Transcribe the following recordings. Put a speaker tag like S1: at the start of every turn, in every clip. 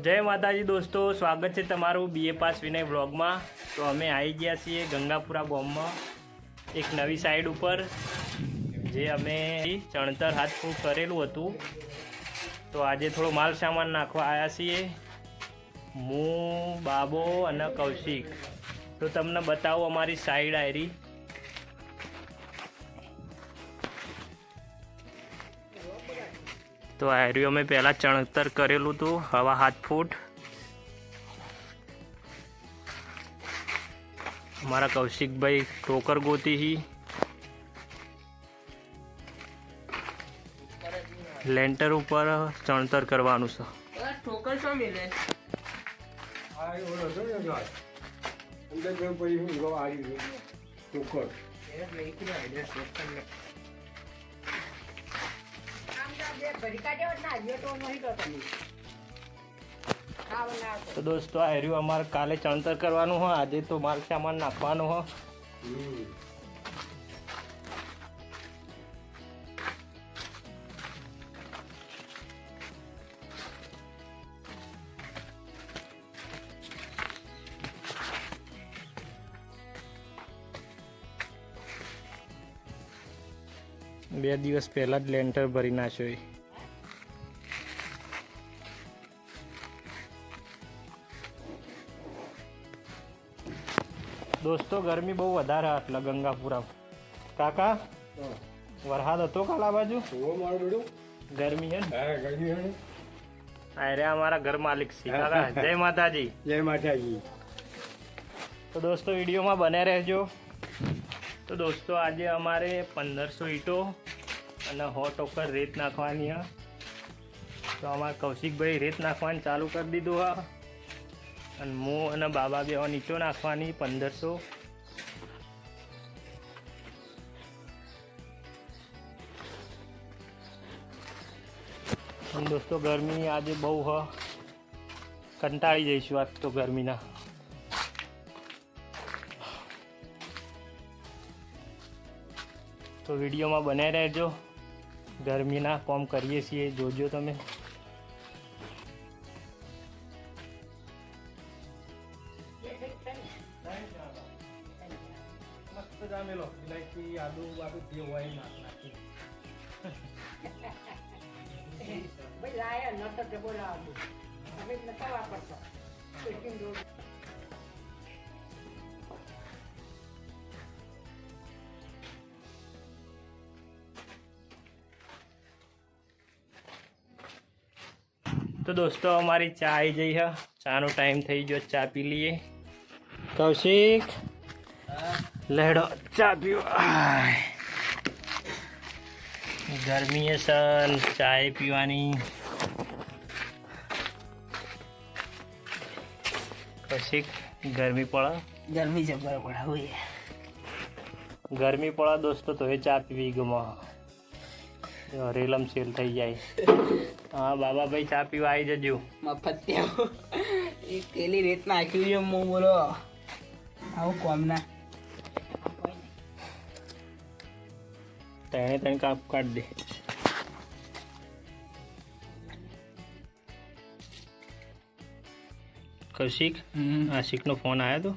S1: જય માતાજી દોસ્તો, સ્વાગત છે તમારું બીએ પાસ વિનય વ્લોગમાં। તો અમે આવી ગયા છીએ ગંગાપુરા ગામમાં એક નવી સાઈડ ઉપર, જે અમે ચણતર હાથ ફૂટ કરેલું હતું। તો આજે થોડો માલ સામાન નાખવા આવ્યા છીએ, હું, બાબો અને કૌશિક। તો તમને બતાવું અમારી સાઈડ આયરી। તો આયરી અમે પહેલાં ચણતર કરેલું હતું, હવા 7 ફૂટ। हमारा कौशिक भाई ठोकर गोती ही लेंटर ऊपर चणतर करवानुं छे।
S2: ठोकर शो मिले
S3: આ ઓલો છે ને ગાય અંદર ગયો પછી હું ગવા આવી ગયો ટોકર
S2: એ લેકી આઈડિયા ઠોકર ને આમ જા બે ભરીકા જેવો ના જો તો નહીં તો તમે ખાવના
S1: तो दोस्तों आ रही हमारे काले चणतर करवानुं हो, आज तो माल सामान नाखवानुं हो। બે દિવસ પહેલા જ લેન્ટર ભરી નાખ્યો। दोस्तों गर्मी बहु वधारे आटला गंगापुरा काका वरसाद हतो काल आ बाजू
S3: वो मारो बेड़ो
S1: गर्मी है
S3: હા ગરમી હે ને
S1: अरे हमारा घर मालिक सी काका जय माता जी।
S3: જય માતાજી।
S1: तो दोस्तों वीडियो में बने रहजो। तो दोस्तों आज अमारे 1500 ईटो અને 100 टोकर रेत नाखवानी है। तो अमार कौशिक भाई रेत नाखवानी चालू कर दीधुं है અને હું અને બાબા બે નીચો નાખવાની 1500। અને દોસ્તો ગરમી આજે બહુ હ, કંટાળી જઈશું આજ તો ગરમીના। તો વિડીયોમાં બનાવી રહેજો, ગરમીના કામ કરીએ છીએ, જોજો તમે। જામેલો ઇલાયચી આદુ બાદુ જે હોય નાખી
S2: ભાઈ લાયા ન તો જબો લાવજો હવે નતો વાપરતો પેકિંગ દો
S1: तो दोस्तों हमारी चा आई गई है, चानो टाइम थी जो चा पी लिए। कौशिक लेडो चा पियो। गर्मी है सन, चाय पीवानी। कौशिक गर्मी पड़ा,
S2: गर्मी जबर पड़ा हुई है।
S1: गर्मी पड़ा दोस्तों तो ये चा पीवी गमा रेलम सेल थी जाए। हाँ बाबा भाई चा पीवा आई जजू
S2: મફત્યા એક કેલી રેત નાખ્યું છે મો બોલો આવું કોમ ના
S1: तेने तेने काप काट दे। कौशिक आशिक नो फोन आया तो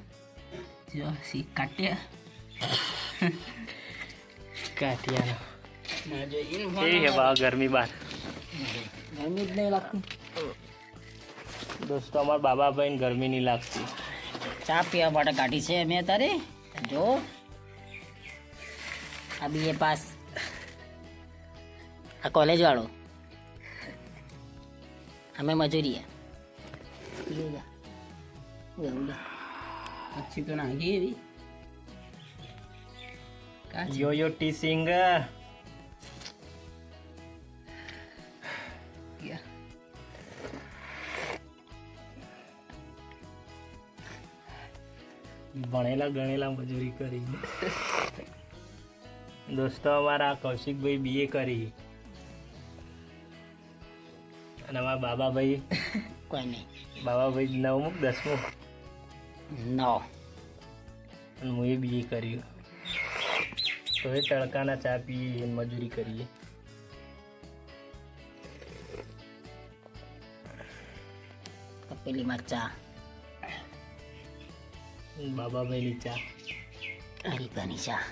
S2: જો સી કાટ્યા
S1: काटिया ना
S2: ના જો ઇન
S1: ठीक है बा गर्मी बार।
S2: ગરમી જ નહીં લાગતું।
S1: दोस्तों हमारे बाबा भाई ने गर्मी नहीं लगती।
S2: ચા પીવા માટે કાઢી છે મેં તારે જો આ બીએ પાસ આ કોલેજ વાળો અમે મજૂરીએ अच्छी तो ना गई अभी
S1: यो यो टी सिंगर
S2: क्या
S1: ભણેલા ગણેલા મજૂરી કરી। दोस्तों हमारा कौशिक भाई बीए करी અને અમારા બાબા ભાઈ
S2: कोई नहीं
S1: બાબા ભાઈ 9મું 10મું
S2: नौ
S1: અને હું એ બીએ કર્યું। તો એ તડકાના ચા પીએ, મજૂરી કરીએ।
S4: તપેલી મરચા
S1: બાબાભાઈની ચા
S4: હરીબાની ચા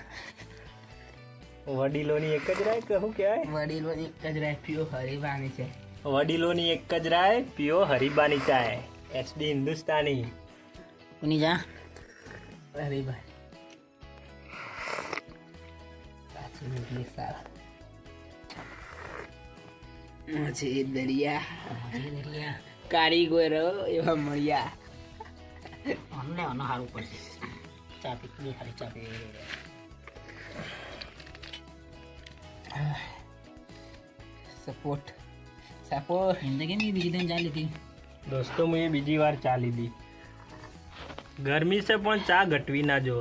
S1: વડીલોની એક જ રાય કહું કહેવાય
S4: વડીલો એક જ રાખ્યો હરીબાની છે
S1: વડીલોની એક જ રાય પીઓ હરીબાની ચાય એસડી હિન્દુસ્તાની
S4: કોની ચા હરીબા પાછી મોકલી સારા મજે દરિયા કારીગરો એવા મળ્યા અમને આનો સારું પડશે ચા પી ખાલી ચા પી સપોર્ટ જિંદગી બીજી દિન ચા લીધી
S1: દોસ્તો મેં બીજી વાર ચા લીધી ગરમી છે પણ ચા ઘટવી ના જો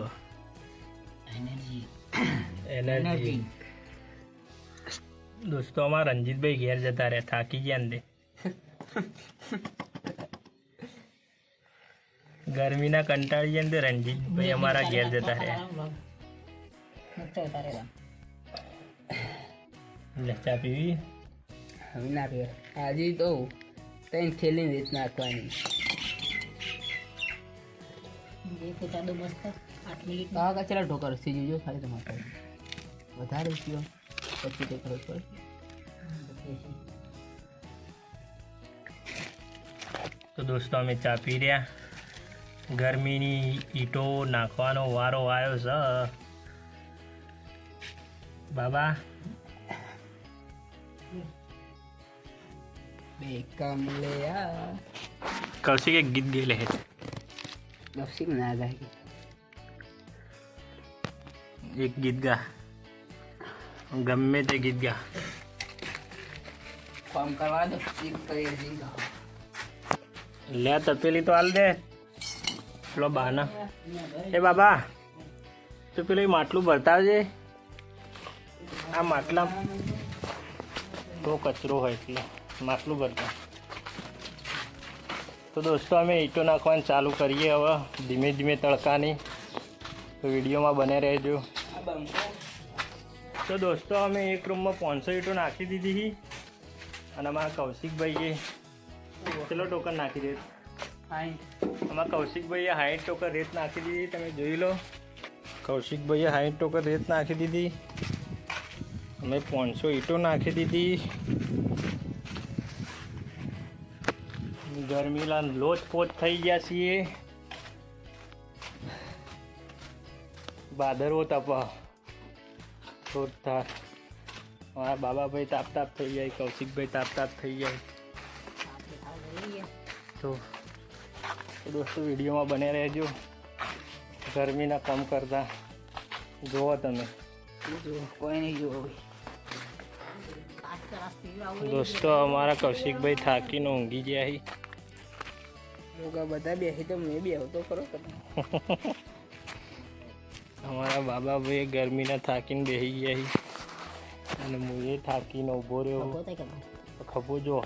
S1: એનર્જી દોસ્તો અમારા રંજીતભાઈ ઘેર જતા રહ્યા થાકી ગયા ને ગરમીના કંટાળી ગયા ને રંજીતભાઈ અમારા ઘેર જતા રહ્યા લે ચા પીવી
S4: હવે ના પીવે આજે તો ત્રણ થેલી રીત નાખવાની હા કચરા ઢોકર સીજી જો ખાલી તમારે વધારે પીવો પછી તે ખબર પડે
S1: તો દોસ્તો અમે ચા પી રહ્યા ગરમીની ઈંટો નાખવાનો વારો આવ્યો છે બાબા
S4: બે કમલેયા
S1: કૌશિક એક ગીત ગયેલે હે
S4: નફસીક ના જાય
S1: એક ગીત ગા ગમે તે ગીત ગા
S4: ફોર્મ કરવા દો ચીક કરી દઈ
S1: લે તપેલી તો હાલ દે પેલો બાના એ બાબા તો પેલું માટલું ભરતાવજે આ માટલા તો કચરો હોય એટલે માટલું ભરતા તો દોસ્તો અમે ઈંટો નાખવાનું ચાલુ કરીએ હવે ધીમે ધીમે તડકાની તો વિડીયોમાં બને રહેજો તો દોસ્તો અમે એક રૂમમાં 500 ઈંટો નાખી દીધી અને અમારા કૌશિકભાઈએ ચલો ટોકન નાખી દે અમારા કૌશિકભાઈએ 60 ટોકન રેત નાખી દીધી તમે જોઈ લો કૌશિકભાઈએ 60 ટોકન રેત નાખી દીધી અમે 500 ઈંટો નાખી દીધી ગરમીલા લોચપોચ થઈ ગયા છીએ ભાદરવો તપા જોરદાર મારા બાબાભાઈ તાપ થઈ જાય કૌશિકભાઈ તાપ થઈ જાય તો દોસ્તો વિડીયોમાં બને રહેજો ગરમીના કમ કરતા જુઓ તમે
S4: કોઈ નહીં જોવો
S1: દોસ્તો અમારા કૌશિકભાઈ થાકીને ઊંઘી ગયા હી
S4: બધા બેસી તો મેં બેહો તો ખરો
S1: અમારા બાબાભાઈ ગરમીના થાકીને બેસી ગયા હી અને હું એ થાકીને ઊભો રહ્યો ખભો જો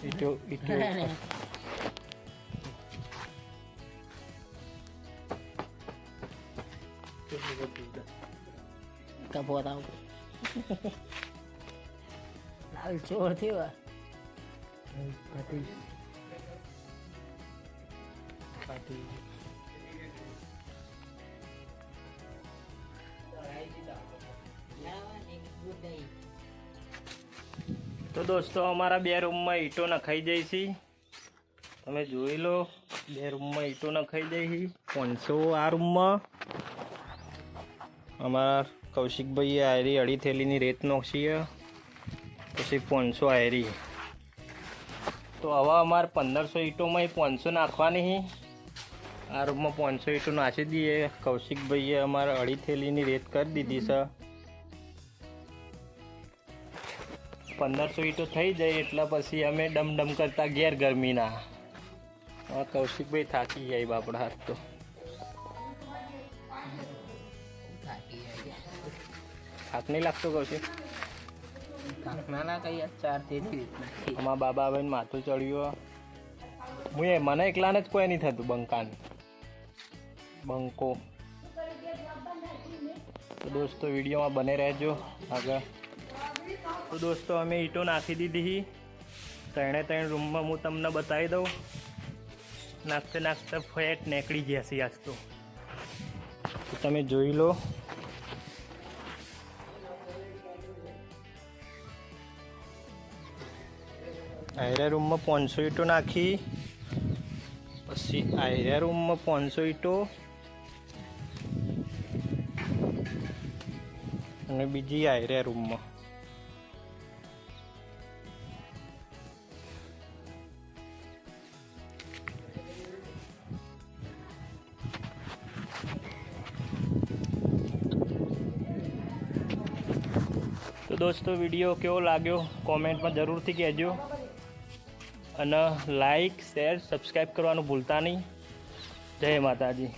S1: ઈટો
S4: કપો તાવ લાલ ચોર થયો
S1: તો દોસ્તો અમારા 2 રૂમમાં ઈંટો નખાઈ જાય છે તમે જોઈ લો 2 રૂમમાં ઈંટો નખાઈ જાય છે 500 આ રૂમમાં અમારા કૌશિકભાઈએ આયરી અડી થેલીની રેત નોખી પછી 500 આયરી તો હવે અમારે 1500 ઈંટોમાં 500 નાખવાની આ રૂમમાં 500 ઈંટો નાખી દઈએ કૌશિકભાઈએ અમારે અડી થેલીની રેત કરી દીધી છે 1500 ઈંટો થઈ જાય એટલે પછી અમે ડમ કરતા ઘેર ગરમીના કૌશિકભાઈ થાકી જાય બાપડા હાથ તો થાક નહીં લાગતો કૌશિક
S4: ના કઈ 4 થી
S1: અમારા બાબાભાઈને માથું ચડ્યું મને એકલાને જ કોઈ નહીં થતું બંકો તો દોસ્તો વિડીયોમાં બને રહેજો આગળ તો દોસ્તો અમે ઈંટો નાખી દીધી ત્રણે રૂમમાં હું તમને બતાવી દઉં. નાખતે નાખતે ફેટ નીકળી જશે આજ તો તમે જોઈ લો. આયરા રૂમમાં 500 ઈંટો નાખી, પછી આયરા રૂમમાં 500 ઈંટો અને બીજી આયરા રૂમમાં. તો દોસ્તો વિડીયો કેવો લાગ્યો કોમેન્ટમાં જરૂરથી કહેજો, અને લાઈક શેર સબસ્ક્રાઈબ કરવાનું ભૂલતા નહીં. જય માતાજી.